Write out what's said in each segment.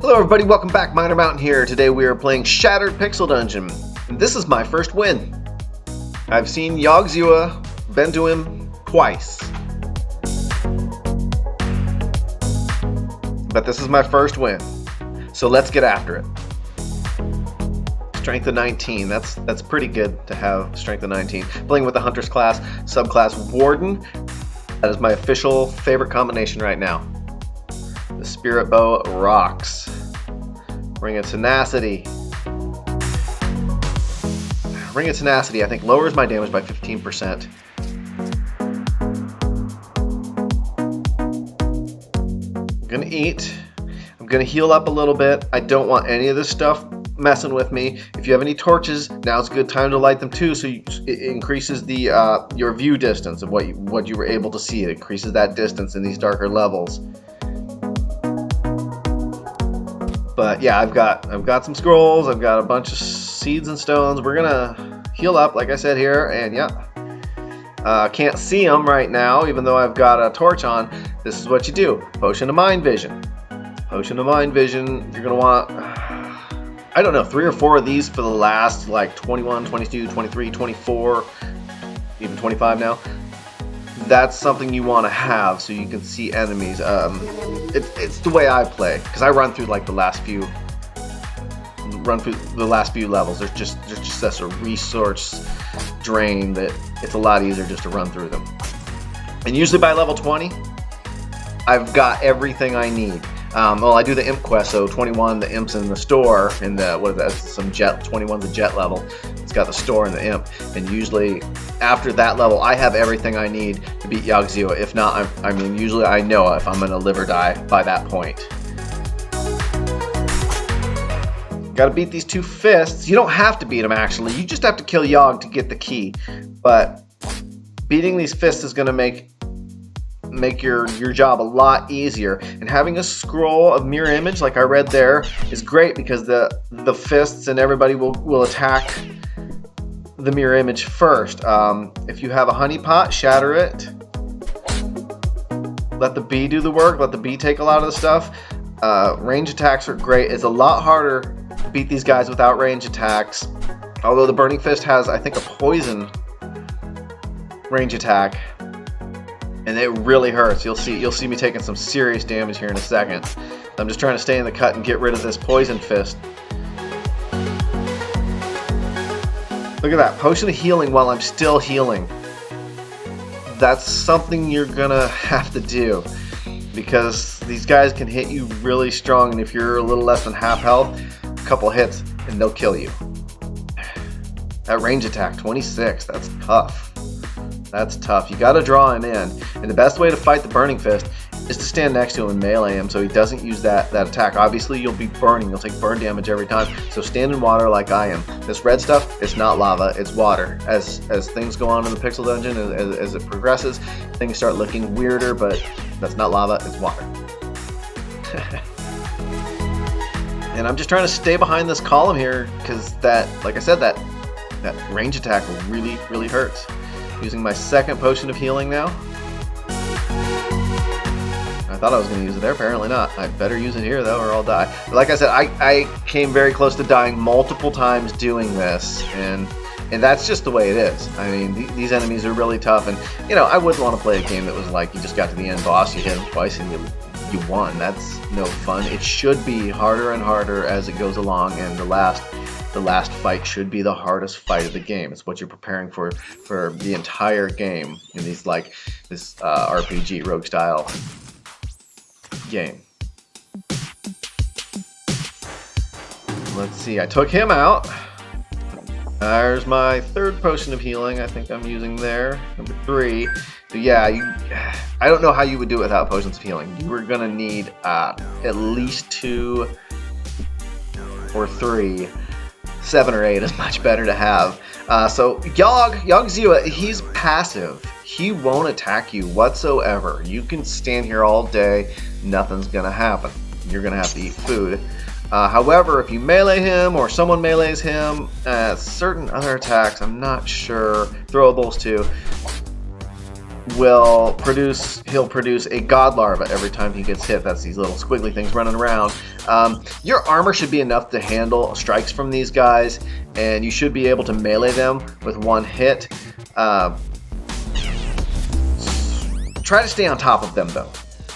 Hello everybody, welcome back. Miner Mountain here. Today we are playing Shattered Pixel Dungeon. And this is my first win. I've seen Yog Dzewa, been to him twice. But this is my first win. So let's get after it. Strength of 19, that's pretty good to have strength of 19. Playing with the Hunter's class, subclass Warden. That is my official favorite combination right now. The Spirit Bow rocks. Ring of Tenacity. Ring of Tenacity, I think, lowers my damage by 15%. I'm gonna eat. I'm gonna heal up a little bit. I don't want any of this stuff messing with me. If you have any torches, now's a good time to light them too, so it increases the your view distance of what you were able to see. It increases that distance in these darker levels. But yeah, I've got some scrolls, I've got a bunch of seeds and stones. We're gonna heal up, like I said here, and yeah. Can't see them right now, even though I've got a torch on. This is what you do. Potion of Mind Vision. Potion of Mind Vision, you're gonna want, I don't know, 3 or 4 of these for the last, like, 21, 22, 23, 24, even 25 now. That's something you want to have so you can see enemies. It's the way I play, because I run through like the last few levels. There's just such a resource drain that it's a lot easier just to run through them. And usually by level 20, I've got everything I need. Well, I do the imp quest, so 21, the imp's in the store, and what is that? Some jet. 21's a jet level. It's got the store and the imp, and usually after that level, I have everything I need to beat Yog Dzewa. If not, I mean, usually I know if I'm gonna live or die by that point. Got to beat these 2 fists. You don't have to beat them actually. You just have to kill Yog to get the key. But beating these fists is gonna make your job a lot easier, and having a scroll of mirror image like I read there is great, because the fists and everybody will attack the mirror image first. If you have a honey pot, shatter it, let the bee do the work, let the bee take a lot of the stuff. Range attacks are great. It's a lot harder to beat these guys without range attacks, although the Burning Fist has, I think, a poison range attack. And it really hurts. You'll see me taking some serious damage here in a second. I'm just trying to stay in the cut and get rid of this poison fist. Look at that, potion of healing while I'm still healing. That's something you're gonna have to do, because these guys can hit you really strong, and if you're a little less than half health, a couple hits and they'll kill you. That range attack, 26, that's tough. That's tough. You gotta draw him in. And the best way to fight the Burning Fist is to stand next to him and melee him so he doesn't use that attack. Obviously, you'll be burning. You'll take burn damage every time. So stand in water like I am. This red stuff, it's not lava, it's water. As things go on in the Pixel Dungeon, as it progresses, things start looking weirder, but that's not lava, it's water. And I'm just trying to stay behind this column here, because that, like I said, that range attack really, really hurts. Using my second potion of healing now. I thought I was going to use it there, apparently not. I better use it here though, or I'll die. But like I said, I came very close to dying multiple times doing this, and that's just the way it is. I mean, these enemies are really tough, and you know, I wouldn't want to play a game that was like you just got to the end boss, you hit him twice, and you won. That's no fun. It should be harder and harder as it goes along, and the last fight should be the hardest fight of the game. It's what you're preparing for the entire game in this RPG rogue style game. Let's see, I took him out. There's my 3rd potion of healing. I think I'm using there, number 3. So yeah, I don't know how you would do it without potions of healing. You were gonna need at least 2 or 3. 7 or 8 is much better to have. So Yog Dzewa, he's passive. He won't attack you whatsoever. You can stand here all day, nothing's gonna happen. You're gonna have to eat food. However, if you melee him or someone melees him, certain other attacks, I'm not sure, throwables too, he'll produce a god larva every time he gets hit. That's these little squiggly things running around. Your armor should be enough to handle strikes from these guys, and you should be able to melee them with one hit. Try to stay on top of them though.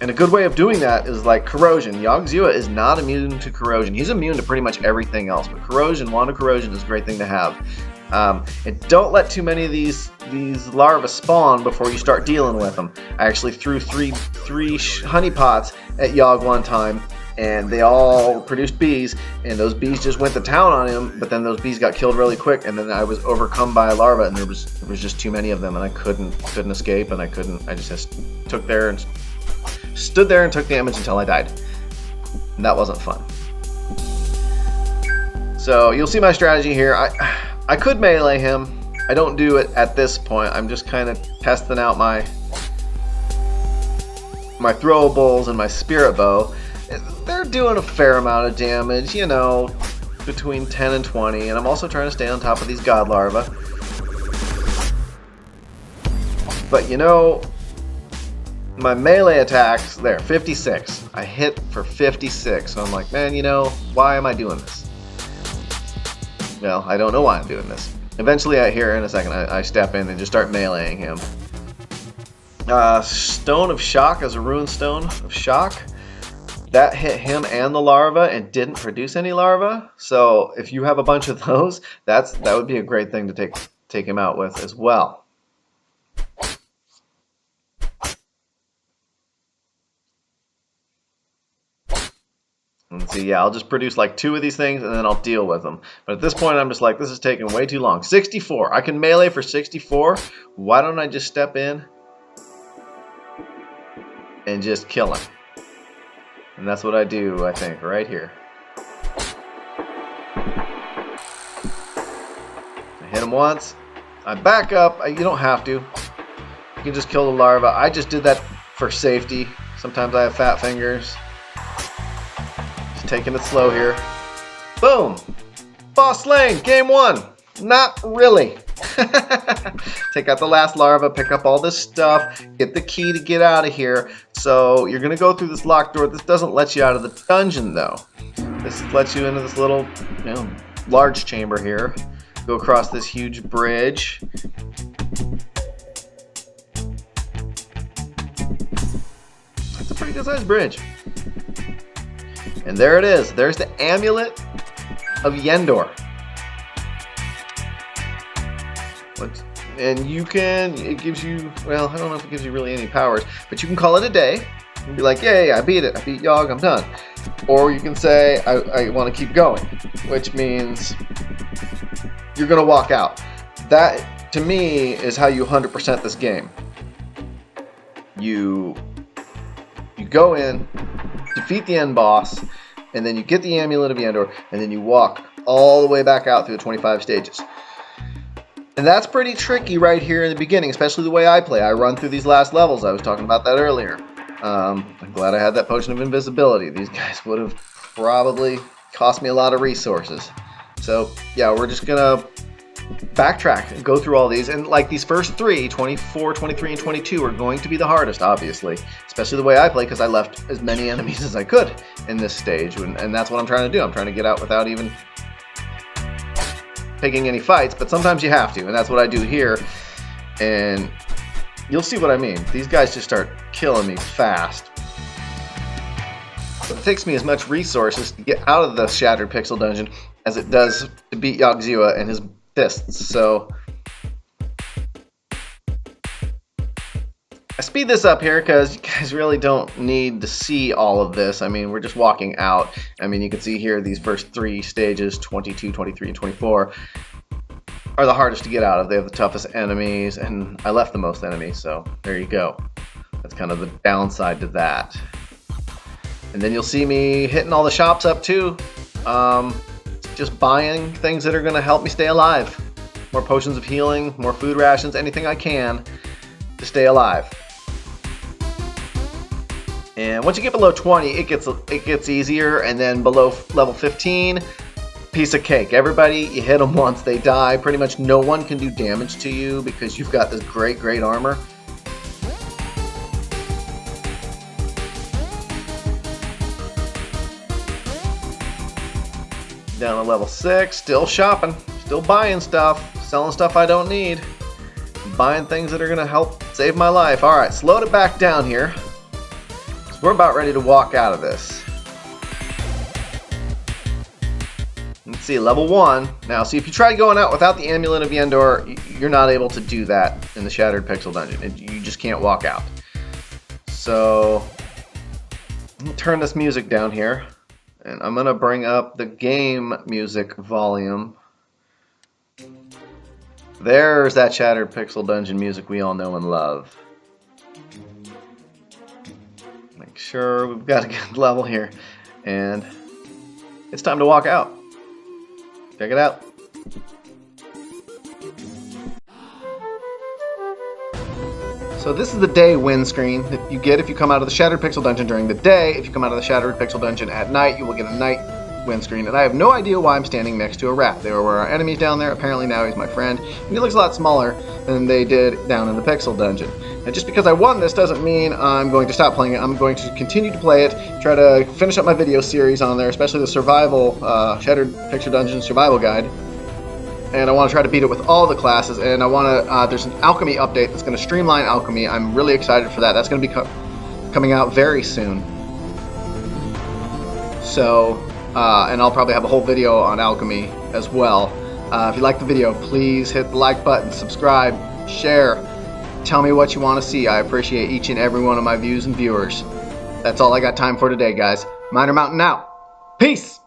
And a good way of doing that is like corrosion. Yog Dzewa is not immune to corrosion. He's immune to pretty much everything else, but corrosion, wand of corrosion is a great thing to have. And don't let too many of these larvae spawn before you start dealing with them. I actually threw three honey pots at Yog one time, and they all produced bees, and those bees just went to town on him, but then those bees got killed really quick, and then I was overcome by a larva, and there was just too many of them, and I couldn't escape, and I just stood there and took damage until I died. And that wasn't fun. So you'll see my strategy here. I could melee him. I don't do it at this point. I'm just kind of testing out my throwables and my spirit bow. They're doing a fair amount of damage, you know, between 10 and 20, and I'm also trying to stay on top of these god larvae. But you know, my melee attacks, there, 56. I hit for 56, so I'm like, man, you know, why am I doing this? Well, I don't know why I'm doing this. Eventually, here in a second, I step in and just start meleeing him. Stone of Shock as a ruined stone of shock. That hit him and the larva and didn't produce any larva. So if you have a bunch of those, that would be a great thing to take him out with as well. Let's see, yeah, I'll just produce like 2 of these things and then I'll deal with them. But at this point, I'm just like, this is taking way too long. 64. I can melee for 64. Why don't I just step in and just kill him? And that's what I do, I think, right here. I hit him once. I back up. You don't have to. You can just kill the larva. I just did that for safety. Sometimes I have fat fingers. Taking it slow here. Boom! Boss slain! Game 1! Not really. Take out the last larva, pick up all this stuff, get the key to get out of here. So you're going to go through this locked door. This doesn't let you out of the dungeon though. This lets you into this little, large chamber here. Go across this huge bridge. It's a pretty good sized bridge. And there it is. There's the Amulet of Yendor. And it gives you, well, I don't know if it gives you really any powers, but you can call it a day and be like, yay, I beat it. I beat Yog, I'm done. Or you can say, I want to keep going, which means you're going to walk out. That, to me, is how you 100% this game. You go in, defeat the end boss, and then you get the Amulet of Yendor, and then you walk all the way back out through the 25 stages. And that's pretty tricky right here in the beginning, especially the way I play. I run through these last levels. I was talking about that earlier. I'm glad I had that potion of invisibility. These guys would have probably cost me a lot of resources. So, yeah, we're just going to backtrack and go through all these. And like these first 3, 24, 23, and 22 are going to be the hardest, obviously. Especially the way I play, because I left as many enemies as I could in this stage. And that's what I'm trying to do. I'm trying to get out without even picking any fights. But sometimes you have to. And that's what I do here. And you'll see what I mean. These guys just start killing me fast. But it takes me as much resources to get out of the Shattered Pixel Dungeon as it does to beat Yog Dzewa and his fists. So I speed this up here because you guys really don't need to see all of this. I mean, we're just walking out. I mean, you can see here these first 3 stages, 22, 23, and 24, are the hardest to get out of. They have the toughest enemies, and I left the most enemies, so there you go. That's kind of the downside to that. And then you'll see me hitting all the shops up too. Just buying things that are going to help me stay alive. More potions of healing, more food rations, anything I can to stay alive. And once you get below 20, it gets easier, and then below level 15, piece of cake. Everybody, you hit them once, they die. Pretty much no one can do damage to you because you've got this great armor. Down to level 6, still shopping, still buying stuff, selling stuff I don't need, buying things that are going to help save my life. Alright, slowed it back down here. So we're about ready to walk out of this. Let's see, level 1. Now, see, if you try going out without the Amulet of Yendor, you're not able to do that in the Shattered Pixel Dungeon. You just can't walk out. So, I'm going to turn this music down here. And I'm going to bring up the game music volume. There's that Shattered Pixel Dungeon music we all know and love. Make sure we've got a good level here. And it's time to walk out. Check it out. So this is the day win screen that you get if you come out of the Shattered Pixel Dungeon during the day. If you come out of the Shattered Pixel Dungeon at night, you will get a night win screen. And I have no idea why I'm standing next to a rat. There were our enemies down there. Apparently now he's my friend. And he looks a lot smaller than they did down in the Pixel Dungeon. And just because I won this doesn't mean I'm going to stop playing it. I'm going to continue to play it, try to finish up my video series on there, especially the survival, Shattered Pixel Dungeon survival guide. And I want to try to beat it with all the classes, and I want to, there's an alchemy update that's going to streamline alchemy. I'm really excited for that. That's going to be coming out very soon. So, and I'll probably have a whole video on alchemy as well. If you like the video, please hit the like button, subscribe, share, tell me what you want to see. I appreciate each and every one of my views and viewers. That's all I got time for today, guys. Miner Mountain out. Peace!